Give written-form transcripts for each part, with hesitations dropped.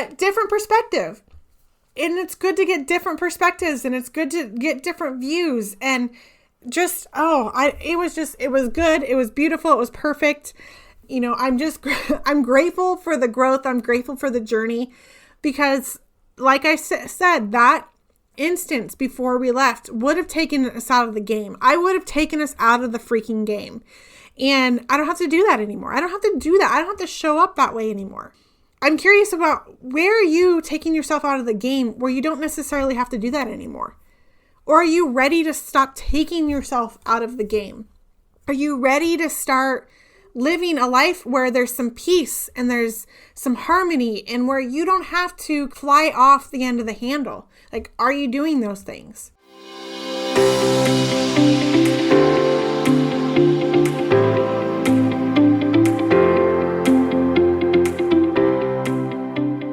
get different perspective. And it's good to get different perspectives, and it's good to get different views, and just, it was good. It was beautiful. It was perfect. You know, I'm grateful for the growth. I'm grateful for the journey, because like I said, that instance before we left would have taken us out of the game. I would have taken us out of the freaking game. And I don't have to do that anymore. I don't have to do that. I don't have to show up that way anymore. I'm curious about, where are you taking yourself out of the game where you don't necessarily have to do that anymore? Or are you ready to stop taking yourself out of the game? Are you ready to start living a life where there's some peace and there's some harmony, and where you don't have to fly off the end of the handle? Like, are you doing those things?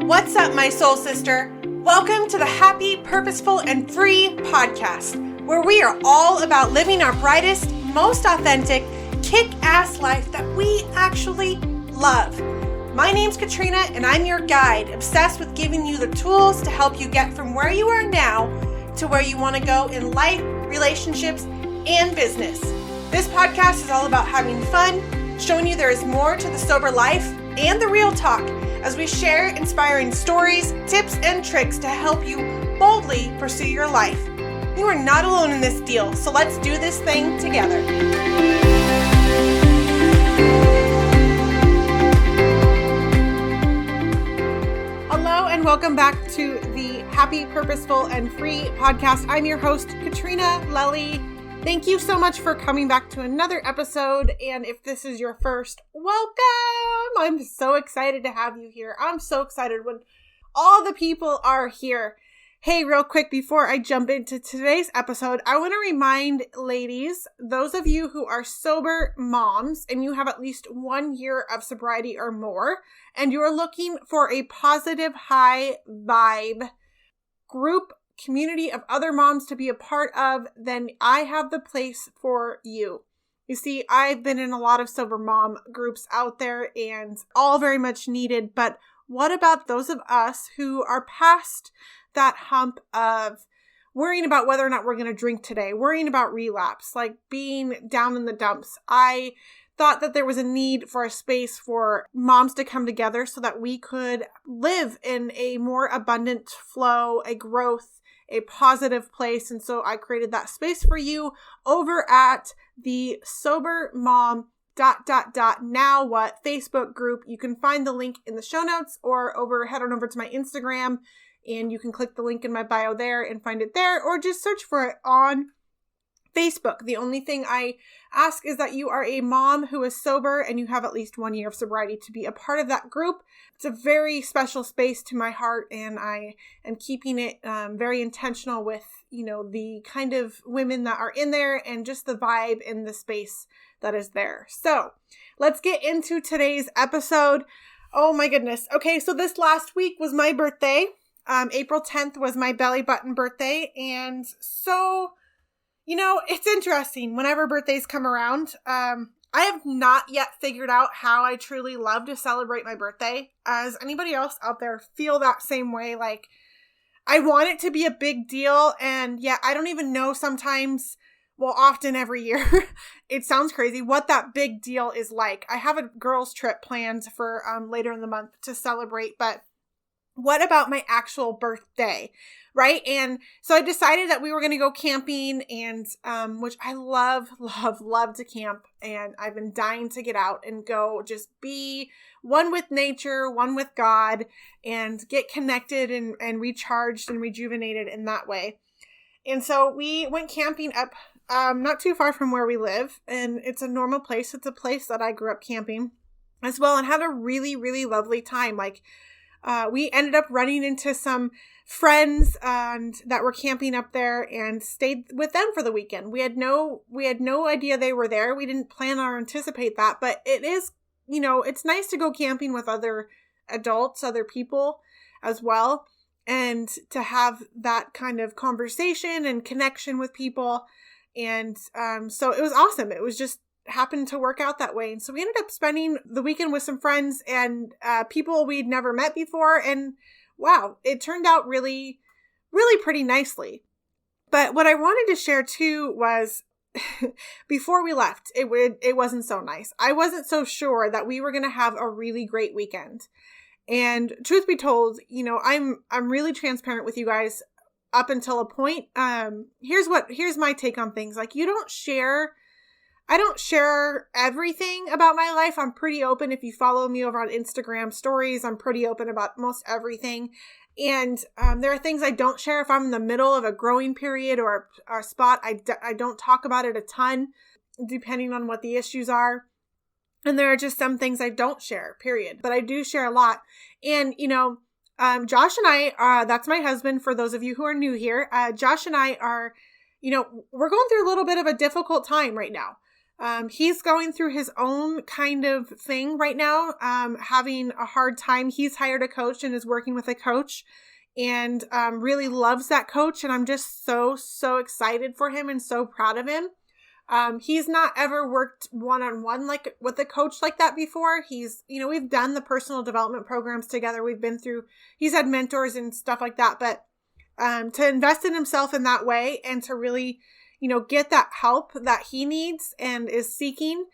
What's up, my soul sister? Welcome to the Happy, Purposeful, and Free podcast, where we are all about living our brightest, most authentic, kick-ass life that we actually love. My name's Katrina, and I'm your guide, obsessed with giving you the tools to help you get from where you are now to where you want to go in life, relationships, and business. This podcast is all about having fun, showing you there is more to the sober life and the real talk, as we share inspiring stories, tips, and tricks to help you boldly pursue your life. You are not alone in this deal, so let's do this thing together. Hello, and welcome back to the Happy, Purposeful, and Free podcast. I'm your host, Katrina Lelli. Thank you so much for coming back to another episode. And if this is your first, welcome. I'm so excited to have you here. I'm so excited when all the people are here. Hey, real quick, before I jump into today's episode, I want to remind ladies, those of you who are sober moms and you have at least 1 year of sobriety or more, and you are looking for a positive, high vibe group community of other moms to be a part of, then I have the place for you. You see, I've been in a lot of sober mom groups out there, and all very much needed, but what about those of us who are past that hump of worrying about whether or not we're going to drink today, worrying about relapse, like being down in the dumps? I thought that there was a need for a space for moms to come together so that we could live in a more abundant flow, a growth, a positive place. And so I created that space for you over at the Sober Mom ... Now What Facebook group. You can find the link in the show notes, or head on over to my Instagram, and you can click the link in my bio there and find it there, or just search for it on Facebook. The only thing I ask is that you are a mom who is sober and you have at least 1 year of sobriety to be a part of that group. It's a very special space to my heart, and I am keeping it very intentional with, the kind of women that are in there and just the vibe in the space that is there. So let's get into today's episode. Oh my goodness. Okay, so this last week was my birthday. April 10th was my belly button birthday, and so it's interesting whenever birthdays come around. I have not yet figured out how I truly love to celebrate my birthday. Does anybody else out there feel that same way? Like, I want it to be a big deal, and yet I don't even know sometimes, often every year, it sounds crazy, what that big deal is like. I have a girls' trip planned for later in the month to celebrate, but what about my actual birthday, right? And so I decided that we were going to go camping, and which I love to camp, and I've been dying to get out and go just be one with nature, one with God, and get connected and recharged and rejuvenated in that way. And so we went camping up not too far from where we live, and it's a normal place. It's a place that I grew up camping as well, and had a really, really lovely time. Like, we ended up running into some friends that were camping up there, and stayed with them for the weekend. We had no idea they were there. We didn't plan or anticipate that, but it is, it's nice to go camping with other adults, other people as well, and to have that kind of conversation and connection with people. And so it was awesome. It was just happened to work out that way. And so we ended up spending the weekend with some friends and people we'd never met before. And wow, it turned out really, really pretty nicely. But what I wanted to share too was before we left, it wasn't so nice. I wasn't so sure that we were going to have a really great weekend. And truth be told, I'm really transparent with you guys up until a point. Here's my take on things. Like, I don't share everything about my life. I'm pretty open. If you follow me over on Instagram stories, I'm pretty open about most everything. And there are things I don't share if I'm in the middle of a growing period or a spot. I don't talk about it a ton, depending on what the issues are. And there are just some things I don't share, period. But I do share a lot. And, Josh and I, that's my husband, for those of you who are new here. Josh and I are, we're going through a little bit of a difficult time right now. He's going through his own kind of thing right now, having a hard time. He's hired a coach and is working with a coach and really loves that coach. And I'm just so, so excited for him and so proud of him. He's not ever worked one-on-one like with a coach like that before. We've done the personal development programs together. He's had mentors and stuff like that, but to invest in himself in that way and to really get that help that he needs and is seeking.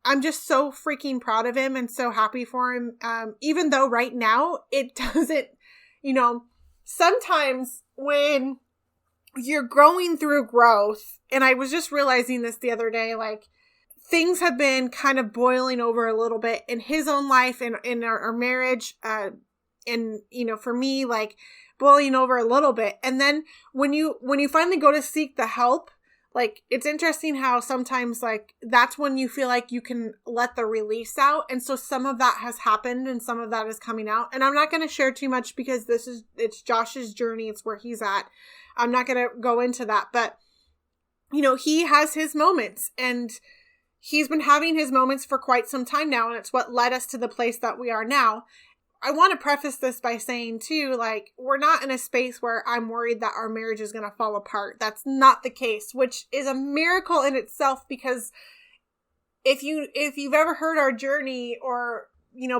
I'm just so freaking proud of him and so happy for him. Even though right now it doesn't, sometimes when you're going through growth, and I was just realizing this the other day, like things have been kind of boiling over a little bit in his own life and in our marriage. And, for me, like boiling over a little bit. And then when you finally go to seek the help, like, it's interesting how sometimes, like, that's when you feel like you can let the release out. And so some of that has happened and some of that is coming out. And I'm not going to share too much because it's Josh's journey. It's where he's at. I'm not going to go into that. But, he has his moments and he's been having his moments for quite some time now. And it's what led us to the place that we are now. I want to preface this by saying too, like, we're not in a space where I'm worried that our marriage is going to fall apart. That's not the case, which is a miracle in itself, because if you've ever heard our journey or,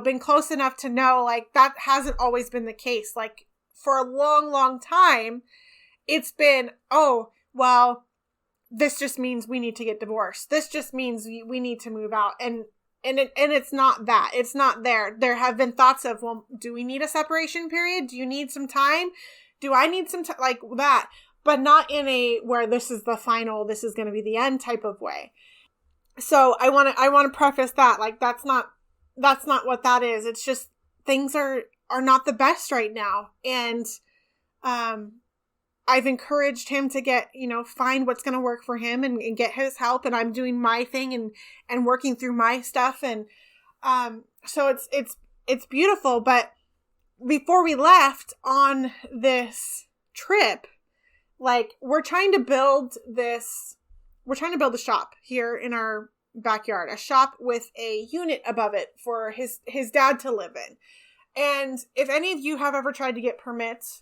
been close enough to know, like, that hasn't always been the case. Like, for a long, long time, it's been, oh, well, this just means we need to get divorced. This just means we need to move out. And it's not that. It's not there. There have been thoughts of, well, do we need a separation period? Do you need some time? Do I need some time? Like that. But not in a where this is the final, this is going to be the end type of way. So I want to preface that. Like, that's not what that is. It's just things are not the best right now. And I've encouraged him to get, find what's going to work for him and get his help. And I'm doing my thing and working through my stuff. And so it's beautiful. But before we left on this trip, like, we're trying to build a shop here in our backyard, a shop with a unit above it for his dad to live in. And if any of you have ever tried to get permits,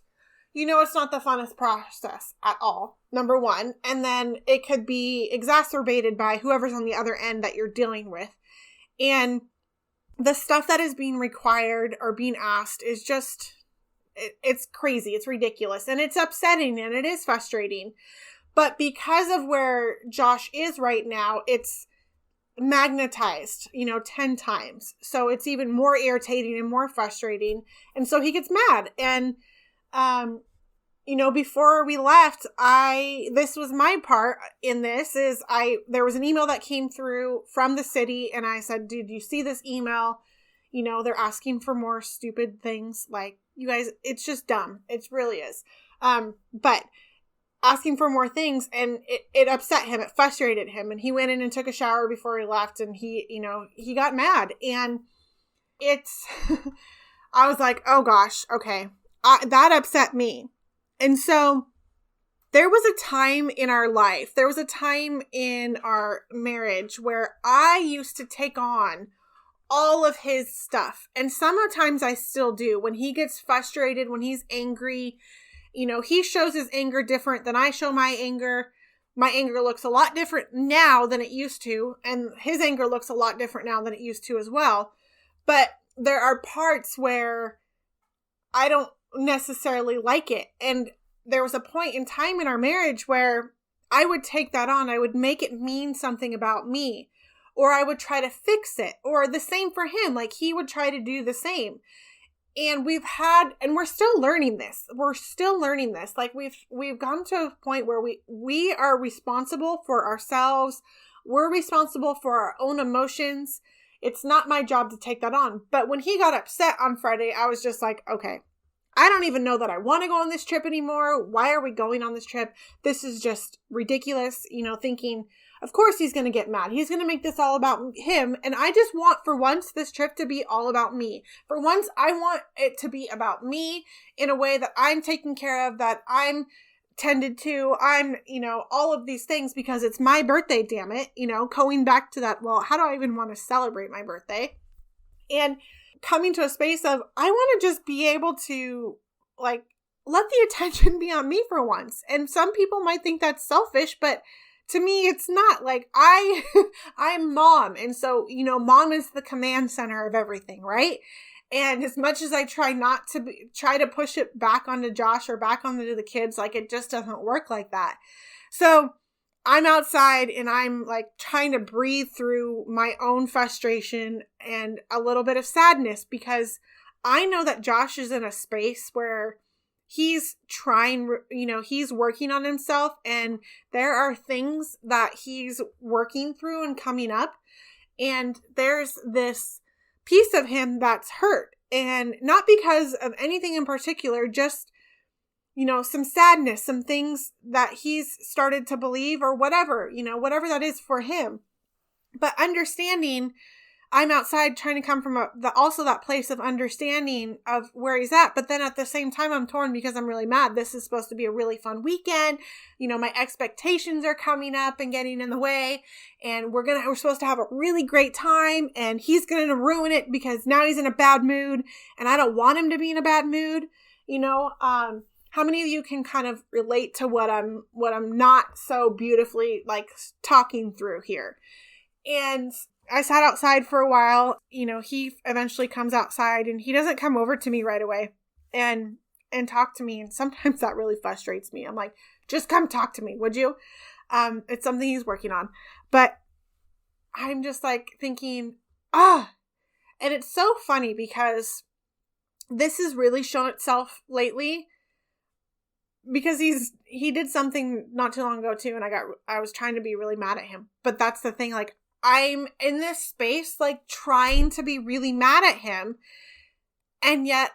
it's not the funnest process at all, number one. And then it could be exacerbated by whoever's on the other end that you're dealing with. And the stuff that is being required or being asked is just, it's crazy. It's ridiculous. And it's upsetting and it is frustrating. But because of where Josh is right now, it's magnetized, 10 times. So it's even more irritating and more frustrating. And so he gets mad. And before we left, this was my part in this there was an email that came through from the city and I said, did you see this email? They're asking for more stupid things. Like, you guys, it's just dumb. It really is. But asking for more things, and it upset him. It frustrated him. And he went in and took a shower before he left and he got mad. And I was like, oh gosh, okay. That upset me. And so there was a time in our life, there was a time in our marriage where I used to take on all of his stuff. And sometimes I still do. When he gets frustrated, when he's angry, he shows his anger different than I show my anger. my anger looks a lot different now than it used to. And his anger looks a lot different now than it used to as well. But there are parts where I don't necessarily like it. And there was a point in time in our marriage where I would take that on. I would make it mean something about me, or I would try to fix it, or the same for him. Like he would try to do the same. And we're still learning this. We're still learning this. Like we've gotten to a point where we are responsible for ourselves. We're responsible for our own emotions. It's not my job to take that on. But when he got upset on Friday, I was just like, okay, I don't even know that I want to go on this trip anymore. Why are we going on this trip? This is just ridiculous. Thinking, of course he's going to get mad. He's going to make this all about him. And I just want for once this trip to be all about me. For once, I want it to be about me in a way that I'm taken care of, that I'm tended to. I'm, all of these things because it's my birthday, damn it. Going back to that, well, how do I even want to celebrate my birthday? And coming to a space of, I want to just be able to let the attention be on me for once. And some people might think that's selfish, but to me, it's not. Like I'm mom. And so, mom is the command center of everything, right? And as much as I try not to try to push it back onto Josh or back onto the kids, it just doesn't work like that. So I'm outside and I'm trying to breathe through my own frustration and a little bit of sadness, because I know that Josh is in a space where he's trying, he's working on himself, and there are things that he's working through and coming up. And there's this piece of him that's hurt, and not because of anything in particular, just some sadness, some things that he's started to believe or whatever, whatever that is for him. But understanding, I'm outside trying to come from also that place of understanding of where he's at. But then at the same time, I'm torn because I'm really mad. This is supposed to be a really fun weekend. My expectations are coming up and getting in the way, and we're supposed to have a really great time, and he's going to ruin it because now he's in a bad mood, and I don't want him to be in a bad mood. How many of you can kind of relate to what I'm not so beautifully talking through here? And I sat outside for a while. He eventually comes outside, and he doesn't come over to me right away and talk to me. And sometimes that really frustrates me. I'm like, just come talk to me, would you? It's something he's working on. But I'm just thinking, and it's so funny because this has really shown itself lately. Because he did something not too long ago too, and I was trying to be really mad at him. But that's the thing, I'm in this space trying to be really mad at him, and yet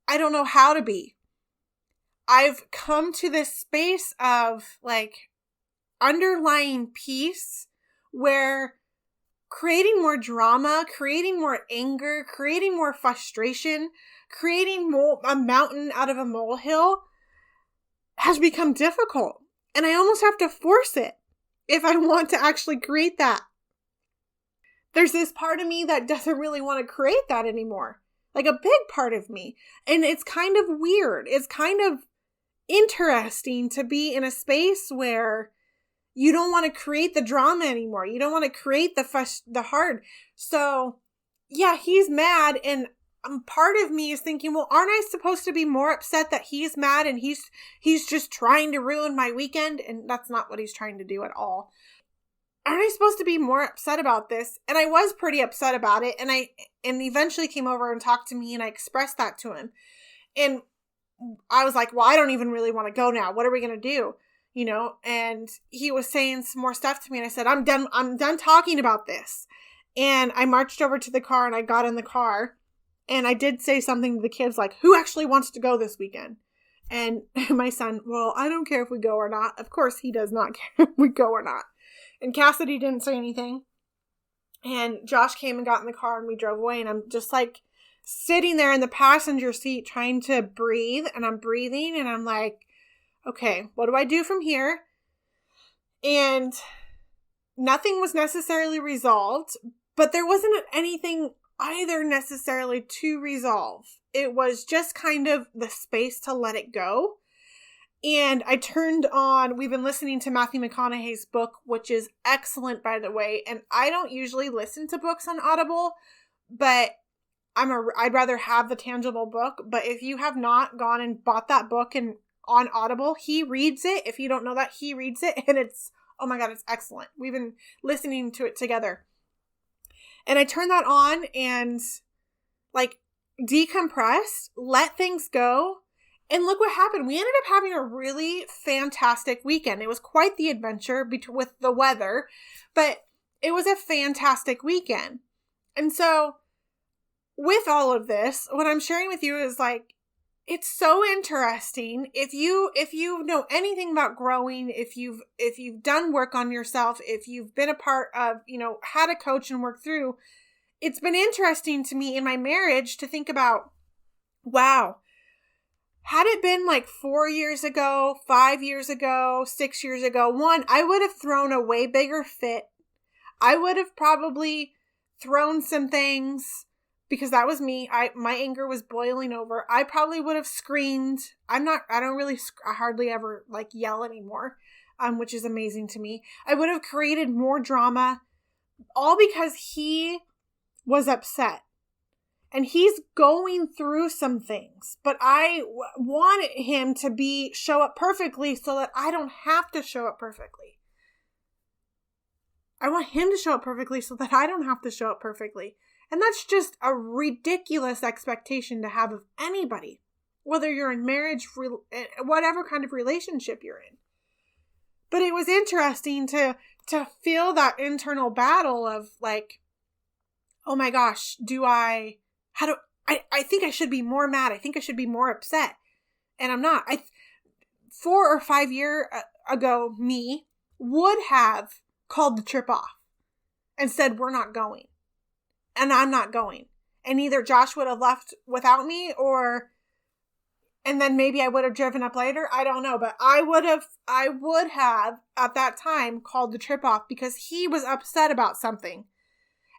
I don't know how to be. I've come to this space of underlying peace where creating more drama, creating more anger, creating more frustration, creating a mountain out of a molehill has become difficult. And I almost have to force it if I want to actually create that. There's this part of me that doesn't really want to create that anymore. A big part of me. And it's kind of weird. It's kind of interesting to be in a space where you don't want to create the drama anymore. You don't want to create the hard. So yeah, he's mad, and part of me is thinking, well, aren't I supposed to be more upset that he's mad and he's just trying to ruin my weekend? And that's not what he's trying to do at all. Aren't I supposed to be more upset about this? And I was pretty upset about it. And eventually came over and talked to me, and I expressed that to him. And I was like, well, I don't even really want to go now. What are we going to do? And he was saying some more stuff to me, and I said, I'm done talking about this. And I marched over to the car, and I got in the car. And I did say something to the kids who actually wants to go this weekend? And my son, well, I don't care if we go or not. Of course, he does not care if we go or not. And Cassidy didn't say anything. And Josh came and got in the car, and we drove away. And I'm just sitting there in the passenger seat trying to breathe. And I'm breathing, and I'm like, okay, what do I do from here? And nothing was necessarily resolved, but there wasn't anything either necessarily to resolve. It was just kind of the space to let it go. And I turned on, we've been listening to Matthew McConaughey's book, which is excellent, by the way. And I don't usually listen to books on Audible, but I'd rather have the tangible book. But if you have not gone and bought that book and on Audible, he reads it. If you don't know that, he reads it, and it's, oh my God, it's excellent. We've been listening to it together. And I turned that on and like decompressed, let things go. And look what happened. We ended up having a really fantastic weekend. It was quite the adventure with the weather, but it was a fantastic weekend. And so with all of this, what I'm sharing with you is like, it's so interesting. If you know anything about growing, if you've done work on yourself, if you've been a part of, how to coach and work through, it's been interesting to me in my marriage to think about, wow, had it been like 4 years ago, 5 years ago, 6 years ago, I would have thrown a way bigger fit. I would have probably thrown some things because that was me. My anger was boiling over. I probably would have screamed. I hardly ever like yell anymore, which is amazing to me. I would have created more drama, all because he was upset. And he's going through some things, but I wanted him to show up perfectly so that I don't have to show up perfectly. I want him to show up perfectly so that I don't have to show up perfectly. And that's just a ridiculous expectation to have of anybody, whether you're in marriage, whatever kind of relationship you're in. But it was interesting to feel that internal battle of like, oh my gosh, I think I should be more mad. I think I should be more upset. And I'm not. 4 or 5 years ago, me would have called the trip off and said, we're not going. And I'm not going. And either Josh would have left without me and then maybe I would have driven up later. I don't know. But I would have at that time called the trip off because he was upset about something.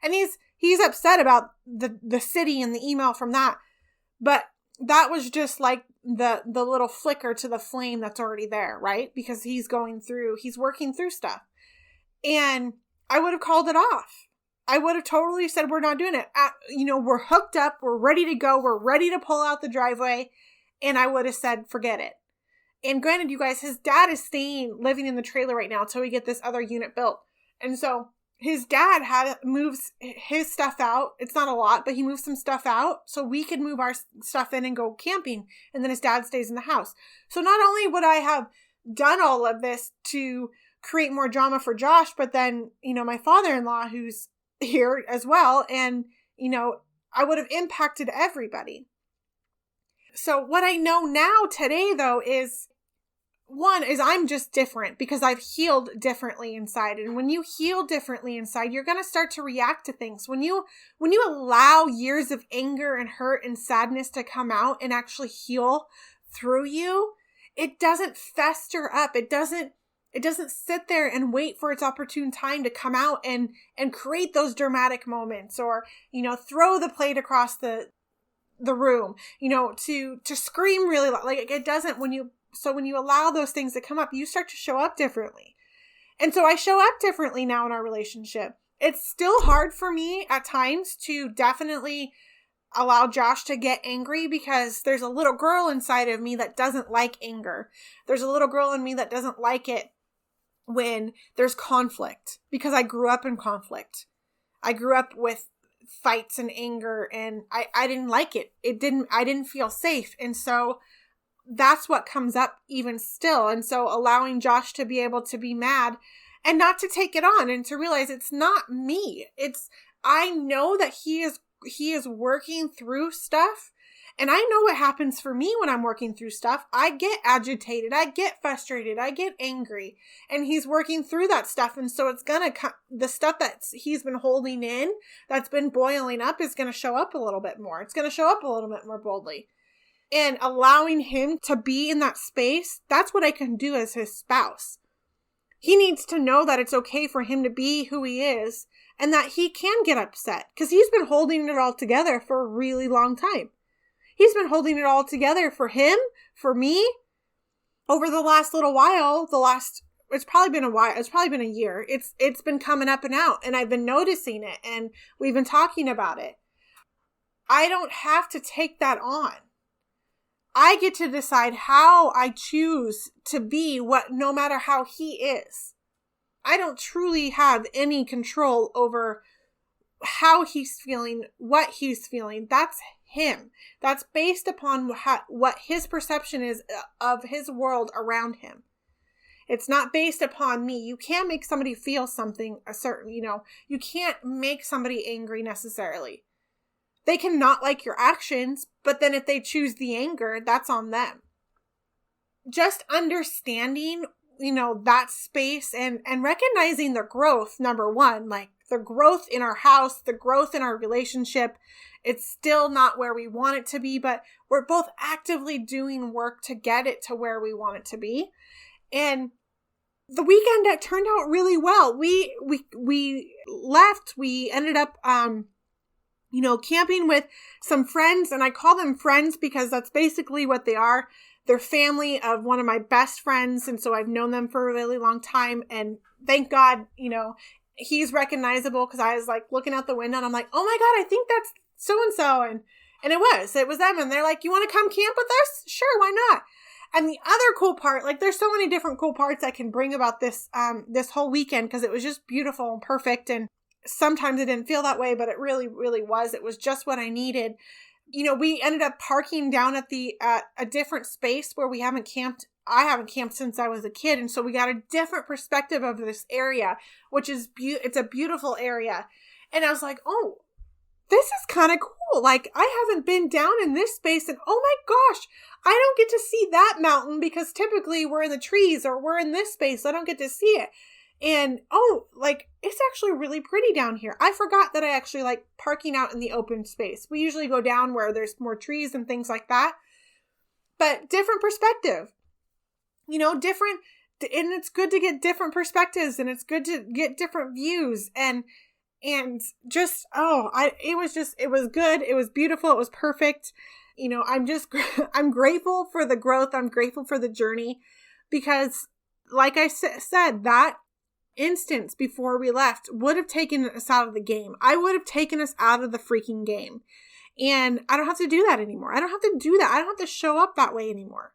And he's upset about the city and the email from that. But that was just like the little flicker to the flame that's already there, right? Because he's working through stuff. And I would have called it off. I would have totally said, we're not doing it. We're hooked up. We're ready to go. We're ready to pull out the driveway. And I would have said, forget it. And granted, you guys, his dad is living in the trailer right now until we get this other unit built. And so his dad moves his stuff out. It's not a lot, but he moves some stuff out so we could move our stuff in and go camping. And then his dad stays in the house. So not only would I have done all of this to create more drama for Josh, but then, my father-in-law who's here as well. And, I would have impacted everybody. So what I know now today, though, is I'm just different because I've healed differently inside. And when you heal differently inside, you're going to start to react to things. When you allow years of anger and hurt and sadness to come out and actually heal through you, it doesn't fester up. It doesn't sit there and wait for its opportune time to come out and create those dramatic moments or, throw the plate across the room, to scream really loud. Like it doesn't when you allow those things to come up, you start to show up differently. And so I show up differently now in our relationship. It's still hard for me at times to definitely allow Josh to get angry because there's a little girl inside of me that doesn't like anger. There's a little girl in me that doesn't like it when there's conflict because I grew up in conflict. I grew up with fights and anger and I didn't like it. I didn't feel safe. And so that's what comes up even still. And so allowing Josh to be able to be mad and not to take it on and to realize it's not me. I know that he is working through stuff. And I know what happens for me when I'm working through stuff. I get agitated. I get frustrated. I get angry. And he's working through that stuff. And so it's going to come, the stuff that he's been holding in, that's been boiling up, is going to show up a little bit more. It's going to show up a little bit more boldly. And allowing him to be in that space, that's what I can do as his spouse. He needs to know that it's okay for him to be who he is and that he can get upset because he's been holding it all together for a really long time. He's been holding it all together for him, for me. over the last little while, it's probably been a while. It's probably been a year. It's been coming up and out, and I've been noticing it, and we've been talking about it. I don't have to take that on. I get to decide how I choose to be no matter how he is. I don't truly have any control over how he's feeling, what he's feeling. That's him. That's based upon what his perception is of his world around him. It's not based upon me. You can't make somebody feel something you can't make somebody angry necessarily. They can not like your actions, but then if they choose the anger, that's on them. Just understanding, that space and recognizing the growth, number one, like the growth in our house, the growth in our relationship. It's still not where we want it to be, but we're both actively doing work to get it to where we want it to be. And the weekend, it turned out really well. We left, we ended up, camping with some friends, and I call them friends because that's basically what they are. They're family of one of my best friends, and so I've known them for a really long time, and thank God, he's recognizable because I was like looking out the window and I'm like, oh my God, I think that's so-and-so, and it was them, and they're like, you want to come camp with us? Sure, why not? And the other cool part, like there's so many different cool parts I can bring about this whole weekend because it was just beautiful and perfect, and sometimes it didn't feel that way, but it really, really was. It was just what I needed. We ended up parking down at a different space where we haven't camped. I haven't camped since I was a kid. And so we got a different perspective of this area, which is it's a beautiful area. And I was like, oh, this is kind of cool. Like I haven't been down in this space, and oh my gosh, I don't get to see that mountain because typically we're in the trees or we're in this space. So I don't get to see it. And, it's actually really pretty down here. I forgot that I actually like parking out in the open space. We usually go down where there's more trees and things like that. But different perspective, different. And it's good to get different perspectives, and it's good to get different views. And just, it was good. It was beautiful. It was perfect. I'm grateful for the growth. I'm grateful for the journey because like I said, that instance before we left would have taken us out of the game. I would have taken us out of the freaking game. And I don't have to do that anymore. I don't have to do that. I don't have to show up that way anymore.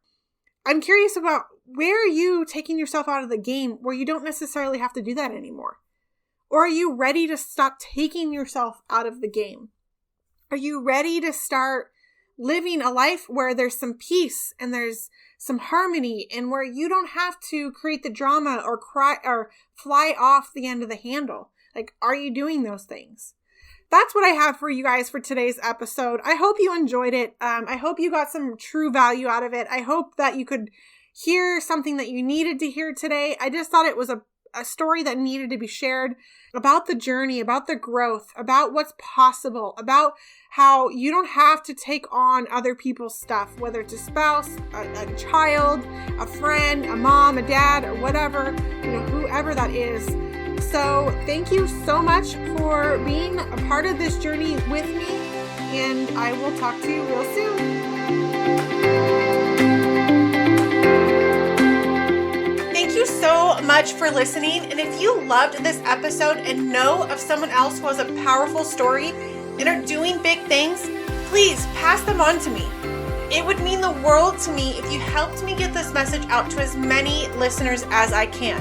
I'm curious about where are you taking yourself out of the game where you don't necessarily have to do that anymore? Or are you ready to stop taking yourself out of the game? Are you ready to start living a life where there's some peace and there's some harmony and where you don't have to create the drama or cry or fly off the end of the handle? Like, are you doing those things? That's what I have for you guys for today's episode. I hope you enjoyed it. I hope you got some true value out of it. I hope that you could hear something that you needed to hear today. I just thought it was a story that needed to be shared about the journey, about the growth, about what's possible, about how you don't have to take on other people's stuff, whether it's a spouse, a child, a friend, a mom, a dad, or whatever, whoever that is. So thank you so much for being a part of this journey with me, and I will talk to you real soon. Thank you so much for listening. And if you loved this episode and know of someone else who has a powerful story and are doing big things, please pass them on to me. It would mean the world to me if you helped me get this message out to as many listeners as I can.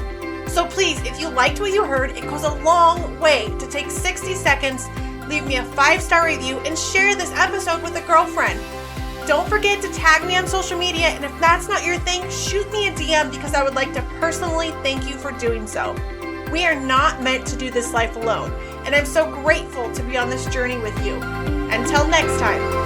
So please, if you liked what you heard, it goes a long way to take 60 seconds, leave me a 5-star review, and share this episode with a girlfriend. Don't forget to tag me on social media, and if that's not your thing, shoot me a DM because I would like to personally thank you for doing so. We are not meant to do this life alone, and I'm so grateful to be on this journey with you. Until next time.